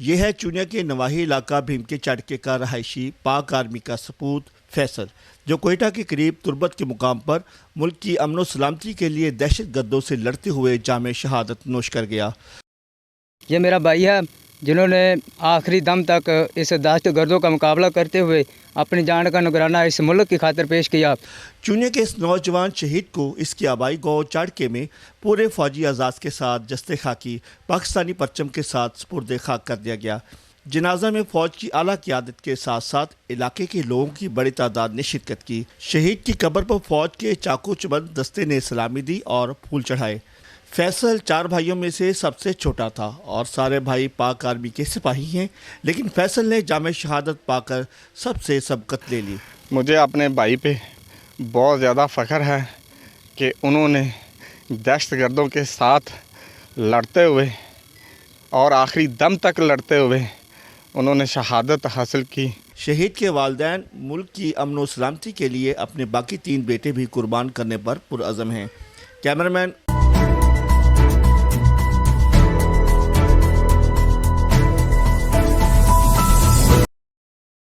یہ ہے چونیا کے نواحی علاقہ بھیم کے چڑکے کا رہائشی پاک آرمی کا سپوت فیصل، جو کوئٹہ کے قریب تربت کے مقام پر ملک کی امن و سلامتی کے لیے دہشت گردوں سے لڑتے ہوئے جام شہادت نوش کر گیا۔ یہ میرا بھائی ہے جنہوں نے آخری دم تک اس دہشت گردوں کا مقابلہ کرتے ہوئے اپنی جان کا نگرانہ اس ملک کی خاطر پیش کیا۔ چونیا کے اس نوجوان شہید کو اس کی آبائی گاؤں چڑکے میں پورے فوجی اعزاز کے ساتھ جستے خاکی پاکستانی پرچم کے ساتھ سپرد خاک کر دیا گیا۔ جنازہ میں فوج کی اعلیٰ قیادت کے ساتھ ساتھ علاقے کے لوگوں کی بڑی تعداد نے شرکت کی۔ شہید کی قبر پر فوج کے چاقو چبند دستے نے سلامی دی اور پھول چڑھائے۔ فیصل 4 بھائیوں میں سے سب سے چھوٹا تھا اور سارے بھائی پاک آرمی کے سپاہی ہیں، لیکن فیصل نے جام شہادت پا کر سب سے سبقت لے لی۔ مجھے اپنے بھائی پہ بہت زیادہ فخر ہے کہ انہوں نے دہشت گردوں کے ساتھ لڑتے ہوئے اور آخری دم تک لڑتے ہوئے انہوں نے شہادت حاصل کی۔ شہید کے والدین ملک کی امن و سلامتی کے لیے اپنے باقی 3 بیٹے بھی قربان کرنے پر پرعزم ہیں۔ کیمرہ مین